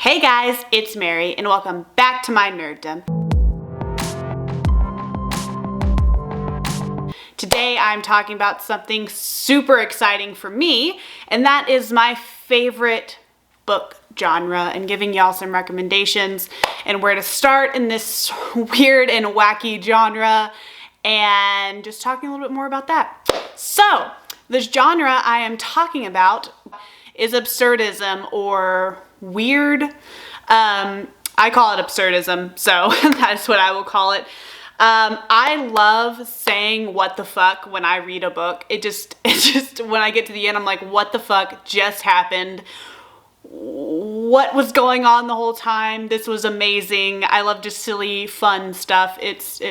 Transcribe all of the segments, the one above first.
Hey guys, it's Mary and welcome back to my nerddom. Today I'm talking about something super exciting for me, and that is my favorite book genre and giving y'all some recommendations and where to start in this weird and wacky genre and just talking a little bit more about that. So, the genre I am talking about is absurdism or weird. I call it absurdism, so that's what I will call it. I love saying what the fuck when I read a book. It just when I get to the end, I'm like, what the fuck just happened? What was going on the whole time? This was amazing. I love just silly, fun stuff. It's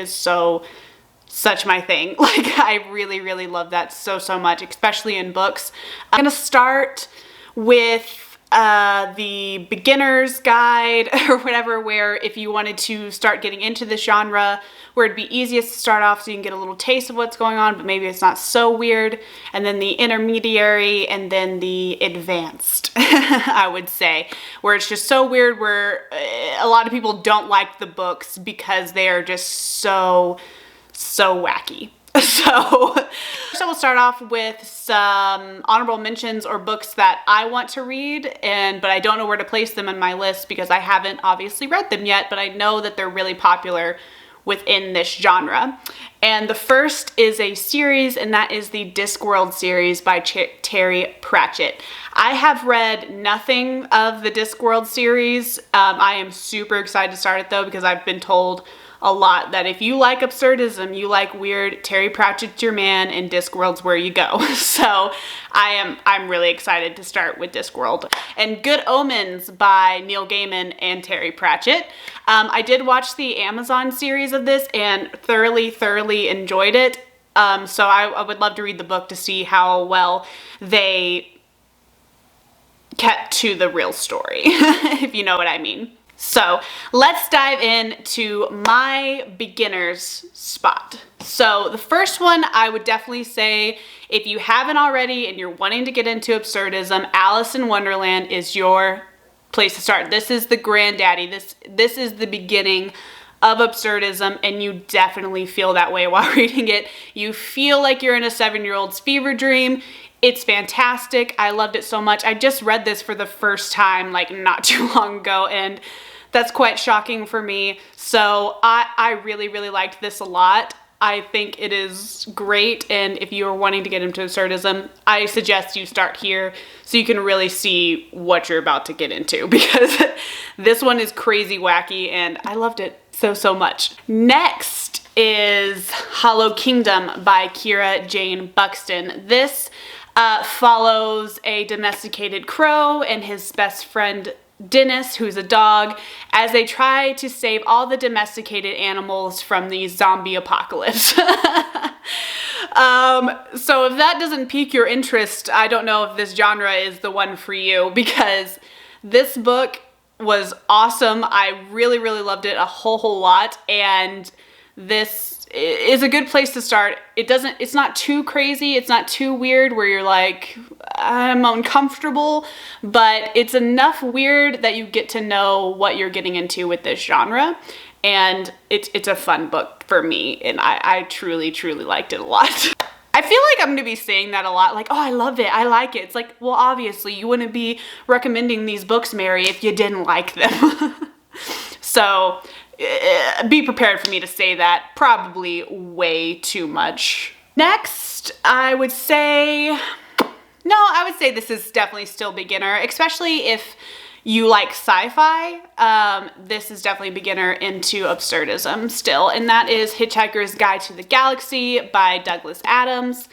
such my thing. Like, I really love that so much, especially in books. I'm gonna start with the beginner's guide or whatever, where if you wanted to start getting into this genre, where it'd be easiest to start off so you can get a little taste of what's going on, but maybe it's not so weird, and then the intermediary, and then the advanced, I would say, where it's just so weird, where a lot of people don't like the books because they are just so wacky. So we'll start off with some honorable mentions or books that I want to read, but I don't know where to place them in my list because I haven't obviously read them yet, but I know that they're really popular within this genre. And the first is a series, and that is the Discworld series by Terry Pratchett. I have read nothing of the Discworld series. I am super excited to start it though, because I've been told a lot that if you like absurdism, you like weird, Terry Pratchett's your man and Discworld's where you go. So I'm really excited to start with Discworld. And Good Omens by Neil Gaiman and Terry Pratchett. I did watch the Amazon series of this and thoroughly enjoyed it. So I would love to read the book to see how well they kept to the real story, if you know what I mean. So let's dive into my beginner's spot. So the first one, I would definitely say, if you haven't already and you're wanting to get into absurdism, Alice in Wonderland is your place to start. This is the granddaddy. This is the beginning of absurdism, and you definitely feel that way while reading it. You feel like you're in a 7-year-old's fever dream. It's fantastic. I loved it so much. I just read this for the first time like not too long ago, and that's quite shocking for me. So I really liked this a lot. I think it is great, and if you are wanting to get into absurdism, I suggest you start here so you can really see what you're about to get into, because this one is crazy wacky and I loved it so much. Next is Holo Kingdom by Kira Jane Buxton. This follows a domesticated crow and his best friend Dennis, who's a dog, as they try to save all the domesticated animals from the zombie apocalypse. So if that doesn't pique your interest, I don't know if this genre is the one for you, because this book was awesome. I really loved it a whole lot, and this is a good place to start. It's not too crazy, it's not too weird where you're like, I'm uncomfortable, but it's enough weird that you get to know what you're getting into with this genre, and it's a fun book for me, and I truly liked it a lot. I feel like I'm gonna be saying that a lot, like, oh, I love it, I like it. It's like, well, obviously you wouldn't be recommending these books, Mary, if you didn't like them. So be prepared for me to say that probably way too much. Next, I would say this is definitely still beginner, especially if you like sci-fi. This is definitely beginner into absurdism still, and that is Hitchhiker's Guide to the Galaxy by Douglas Adams.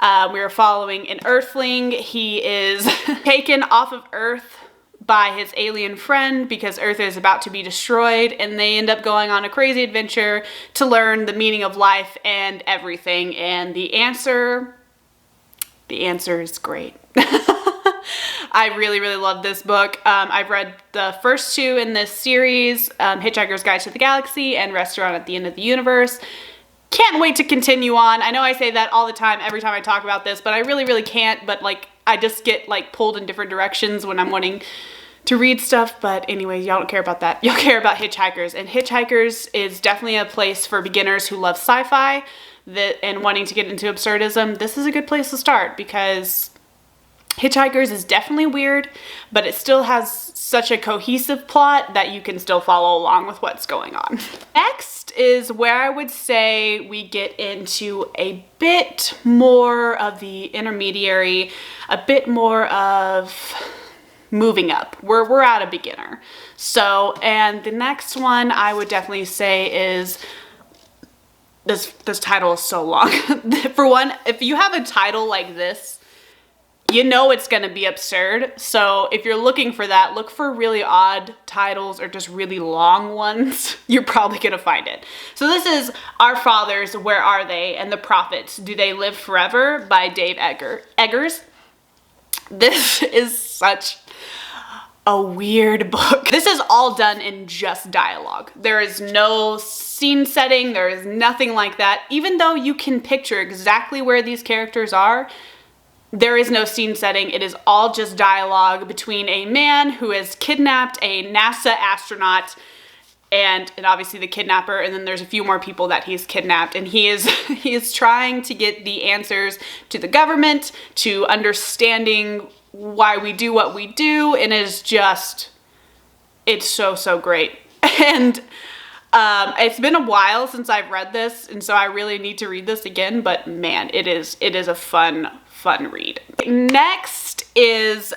We are following an Earthling. He is taken off of Earth by his alien friend because Earth is about to be destroyed, and they end up going on a crazy adventure to learn the meaning of life and everything, and the answer is great. I really love this book. I've read the first two in this series, Hitchhiker's Guide to the Galaxy and Restaurant at the End of the Universe. Can't wait to continue on. I know I say that all the time, every time I talk about this, but I really can't, but like, I just get like pulled in different directions when I'm wanting to read stuff, but anyways, y'all don't care about that. Y'all care about Hitchhikers, and Hitchhikers is definitely a place for beginners who love sci-fi and wanting to get into absurdism. This is a good place to start because Hitchhikers is definitely weird, but it still has such a cohesive plot that you can still follow along with what's going on. Next is where I would say we get into a bit more of the intermediary, a bit more of moving up. We're at a beginner. So, and the next one I would definitely say is, this title is so long. For one, if you have a title like this, you know it's gonna be absurd. So if you're looking for that, look for really odd titles or just really long ones. You're probably gonna find it. So this is Our Fathers, Where Are They? And the Prophets, Do They Live Forever? By Dave Eggers. This is such a weird book. This is all done in just dialogue. There is no scene setting, there is nothing like that. Even though you can picture exactly where these characters are, there is no scene setting. It is all just dialogue between a man who has kidnapped a NASA astronaut and obviously the kidnapper, and then there's a few more people that he's kidnapped, and he is trying to get the answers to the government, to understanding why we do what we do, and it's so great. And it's been a while since I've read this, and so I really need to read this again, but man, it is a fun read. Next is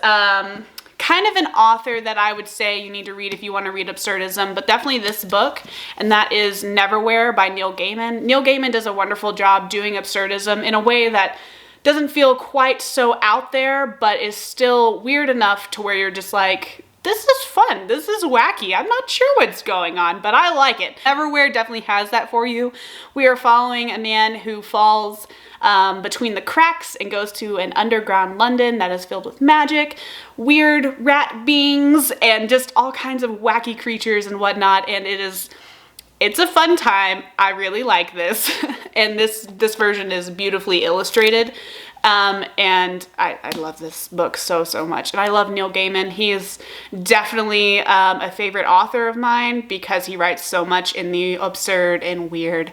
kind of an author that I would say you need to read if you want to read absurdism, but definitely this book, and that is Neverwhere by Neil Gaiman. Neil Gaiman does a wonderful job doing absurdism in a way that doesn't feel quite so out there, but is still weird enough to where you're just like, this is fun, this is wacky, I'm not sure what's going on, but I like it. Neverwhere definitely has that for you. We are following a man who falls between the cracks and goes to an underground London that is filled with magic, weird rat beings, and just all kinds of wacky creatures and whatnot, and it's a fun time. I really like this. And this version is beautifully illustrated. And I love this book so much. And I love Neil Gaiman. He is definitely a favorite author of mine because he writes so much in the absurd and weird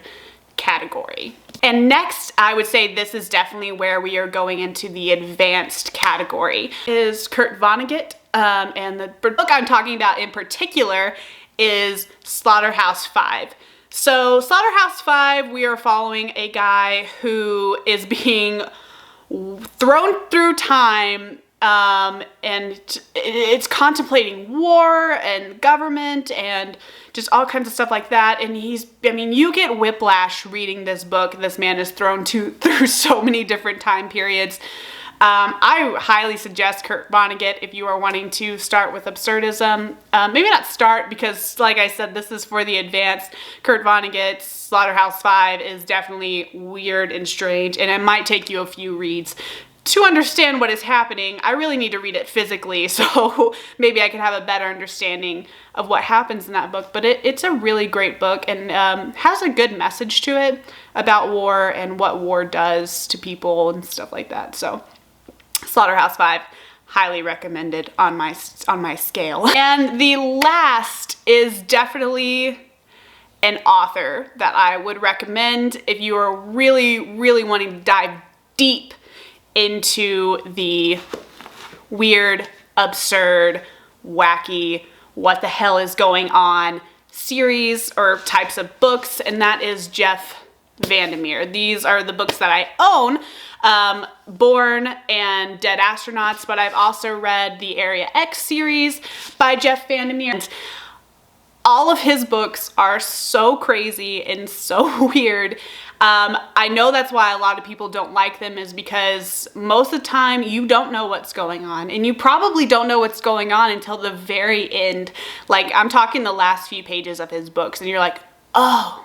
category. And next, I would say this is definitely where we are going into the advanced category. Is Kurt Vonnegut, and the book I'm talking about in particular is SlaughterhouseFive. So SlaughterhouseFive, we are following a guy who is being thrown through time, and it's contemplating war and government and just all kinds of stuff like that. And you get whiplash reading this book. This man is thrown through so many different time periods. I highly suggest Kurt Vonnegut if you are wanting to start with absurdism. Maybe not start because, like I said, this is for the advanced. Kurt Vonnegut's SlaughterhouseFive is definitely weird and strange, and it might take you a few reads to understand what is happening. I really need to read it physically, so maybe I can have a better understanding of what happens in that book. But it's a really great book and has a good message to it about war and what war does to people and stuff like that. So SlaughterhouseFive, highly recommended on my scale. And the last is definitely an author that I would recommend if you are really wanting to dive deep into the weird, absurd, wacky, what the hell is going on series or types of books, and that is Jeff Vandermeer. These are the books that I own, Born and Dead Astronauts, but I've also read the Area X series by Jeff Vandermeer. And all of his books are so crazy and so weird. I know that's why a lot of people don't like them, is because most of the time you don't know what's going on, and you probably don't know what's going on until the very end. Like, I'm talking the last few pages of his books, and you're like, oh,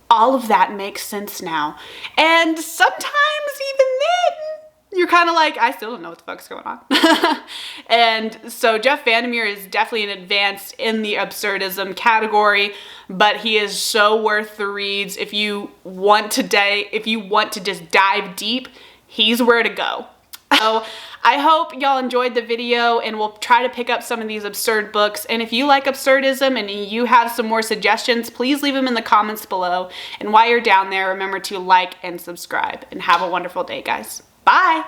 all of that makes sense now. And sometimes even then, you're kind of like, I still don't know what the fuck's going on. And so Jeff Vandermeer is definitely an advanced in the absurdism category, but he is so worth the reads. If you want to just dive deep, he's where to go. So I hope y'all enjoyed the video, and we'll try to pick up some of these absurd books. And if you like absurdism and you have some more suggestions, please leave them in the comments below. And while you're down there, remember to like and subscribe, and have a wonderful day, guys. Bye.